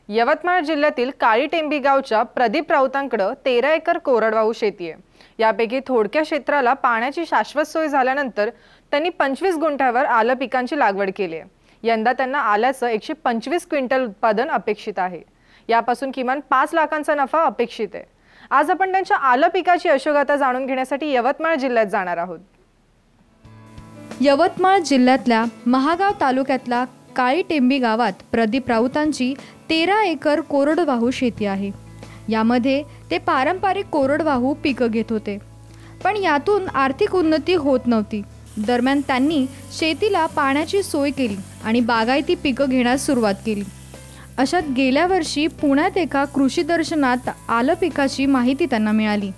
यवतमाळ जिल्ह्यातील काळीटेंबी गावच्या प्रदीप राऊतांकडे 13 एकर कोरडवाहू शेती आहे। यापैकी थोडक्या क्षेत्राला पाण्याची शाश्वत सोय झाल्यानंतर त्यांनी 25 गुंठ्यावर आलं पिकांची लागवड केली आहे। यंदा त्यांना आल्याचं 125 क्विंटल उत्पादन अपेक्षित आहे। यापासून किमान 5 लाखांचा नफा अपेक्षित आहे। आज आपण त्यांच्या आलं पिकाची यशोगाथा जाणून घेण्यासाठी यवतमाळ जिल्ह्यात जाणार आहोत। यवतमाळ जिल्ह्यातल्या महागाव तालुक्यातल्या काळीटेंबी गावात प्रदीप राऊतांची 13 एकर कोरडवाहू शेती आहे। यामध्ये ते पारंपरिक कोरडवाहू पिकं घेत होते, पण यातून आर्थिक उन्नती होत नव्हती। दरम्यान त्यांनी शेतीला पाण्याची सोय केली आणि बागायती पिकं घेण्यास सुरुवात केली। अशात गेल्या वर्षी पुण्यात एका कृषी दर्शनात आलं पिकाची माहिती त्यांना मिळाली।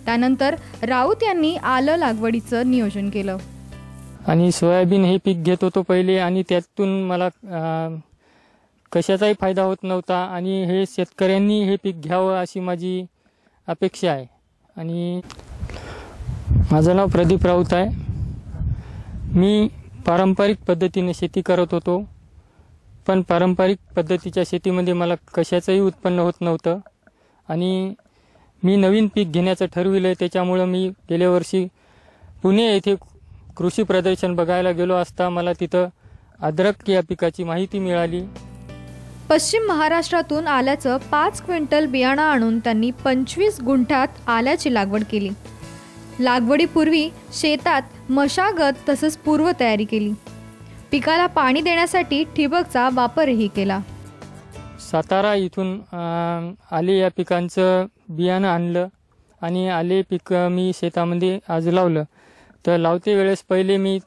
त्यानंतर राऊत यांनी आलं लागवडीचं नियोजन केलं आणि सोयाबीन हे पीक घेत होतो पहिले, आणि त्यातून मला कशाचाही फायदा होत नव्हता आणि हे शेतकऱ्यांनी हे पीक घ्यावं अशी माझी अपेक्षा आहे। आणि माझं नाव प्रदीप राऊत आहे। मी पारंपरिक पद्धतीने शेती करत होतो, पण पारंपरिक पद्धतीच्या शेतीमध्ये मला कशाचंही उत्पन्न होत नव्हतं आणि मी नवीन पीक घेण्याचं ठरविलं। त्याच्यामुळे मी गेल्या वर्षी पुणे येथे कृषी प्रदर्शन बघायला गेलो असता मला तिथं अद्रक या पिकाची माहिती मिळाली। पश्चिम महाराष्ट्रातून आल्याचं 5 क्विंटल बियाणं आणून त्यांनी 25 गुंठ्यात आल्याची लागवड केली। लागवडीपूर्वी शेतात मशागत तसंच पूर्वतयारी केली। पिकाला पाणी देण्यासाठी ठिबकचा वापरही केला। सातारा इथून आले या पिकांचं बियाणं आणलं आणि आले पीक मी शेतामध्ये आज लावलं। तर लावते वेळेस पहिले मी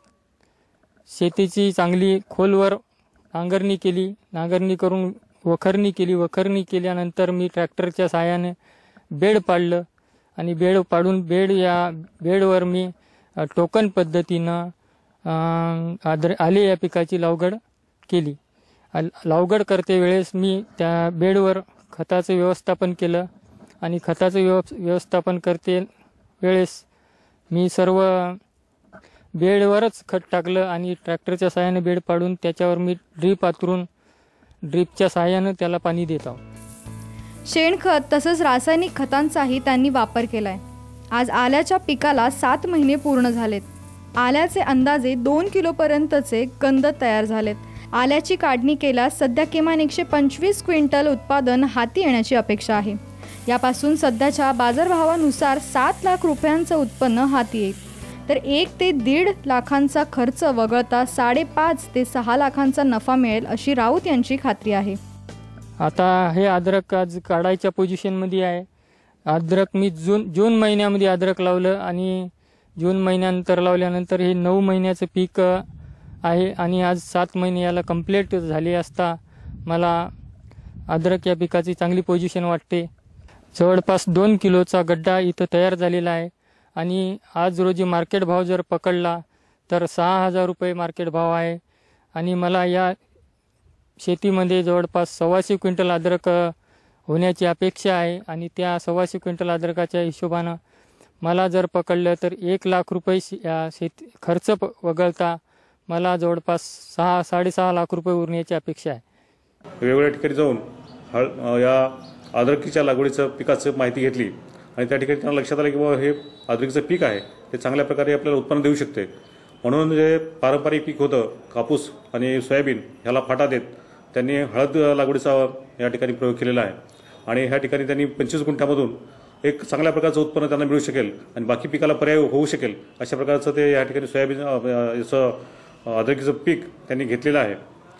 शेतीची चांगली खोलवर नांगरणी केली। नांगरणी करून वखरणी केली। वखरणी केल्यानंतर मी ट्रॅक्टरच्या साहाय्याने बेड पाडलं आणि बेड पाडून बेडवर मी टोकन पद्धतीनं आले या पिकाची लागवड केली। लागवड करते वेळेस मी त्या बेडवर खताचं व्यवस्थापन केलं आणि खताचं व्यवस्थापन करते वेळेस मी सर्व बेडवरच खत टाकलं आणि ट्रॅक्टरच्या साहाय्याने बेड पाडून त्याच्यावर मी ड्रीप आतरून ड्रीपच्या साहाय्याने त्याला पाणी देत आहोत। शेणखत तसंच रासायनिक खतांचाही त्यांनी वापर केलाय। आज आल्याच्या पिकाला 7 महिने पूर्ण झालेत। आल्याचे अंदाजे 2 किलोपर्यंतचे कंद तयार झालेत। आल्याची काढणी केल्यास सध्या किमान 125 क्विंटल उत्पादन हाती येण्याची अपेक्षा आहे। यापासून सध्याच्या बाजारभावानुसार 7 लाख रुपयांचं उत्पन्न हाती येईल, तर 1 ते 1.5 लाखांचा खर्च वगळता 5.5 ते 6 लाखांचा नफा मिळेल अशी राऊत यांची खात्री आहे। आता हे अद्रक आज काढायच्या पोझिशनमध्ये आहे। अद्रक मी जून महिन्यामध्ये अद्रक लावलं आणि जून महिन्यानंतर लावल्यानंतर हे 9 महिन्याचं पीक आहे आणि आज 7 महिने याला कंप्लीट झाले असता मला अद्रक या पिकाची चांगली पोझिशन वाटते। जवळपास 2 किलोचा गड्डा इथं तयार झालेला आहे आणि आज रोजी मार्केट भाव जर पकडला तर 6,000 रुपये मार्केट भाव आहे आणि मला या शेतीमध्ये जवळपास 125 क्विंटल अद्रक होण्याची अपेक्षा आहे आणि त्या 125 क्विंटल अद्रकाच्या हिशोबानं मला जर पकडलं तर 1 लाख रुपये शेती खर्च वगळता मला जवळपास 6-6.5 लाख रुपये उरण्याची अपेक्षा आहे। वेगवेगळ्या ठिकाणी जाऊन या अद्रकीच्या लागवडीचं पिकाचं माहिती घेतली आणि त्या ठिकाणी त्यांना लक्षात आलं की बाबा हे अद्रकीचं पीक आहे ते चांगल्या प्रकारे आपल्याला उत्पन्न देऊ शकते। म्हणून जे पारंपरिक पीक होतं कापूस आणि सोयाबीन ह्याला फाटा देत त्यांनी हळद लागवडीचा या ठिकाणी प्रयोग केलेला आहे आणि ह्या ठिकाणी त्यांनी 25 गुंठ्यामधून एक चांगल्या प्रकारचं उत्पन्न त्यांना मिळू शकेल आणि बाकी पिकाला पर्याय होऊ शकेल अशा प्रकारचं ते या ठिकाणी सोयाबीन याचं अद्रकीचं पीक त्यांनी घेतलेलं आहे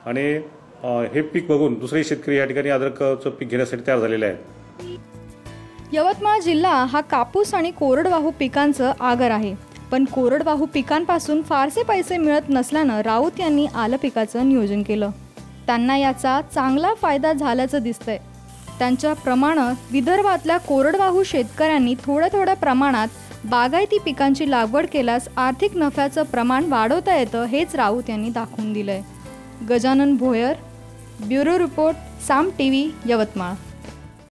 आणि हे पीक बघून दुसरे शेतकरी या ठिकाणी अद्रकचं पीक घेण्यासाठी तयार झालेले आहेत। यवतमाळ जिल्हा हा कापूस आणि कोरडवाहू पिकांचं आगर आहे, पण कोरडवाहू पिकांपासून फारसे पैसे मिळत नसल्यानं राऊत यांनी आलं पिकाचं नियोजन केलं। त्यांना याचा चांगला फायदा झाल्याचं दिसतंय। त्यांच्याप्रमाणे विदर्भातल्या कोरडवाहू शेतकऱ्यांनी थोड्या प्रमाणात बागायती पिकांची लागवड केल्यास आर्थिक नफ्याचं प्रमाण वाढवता येतं, हेच राऊत यांनी दाखवून दिलंय। गजानन भोयर, ब्युरो रिपोर्ट, साम टीव्ही, यवतमाळ।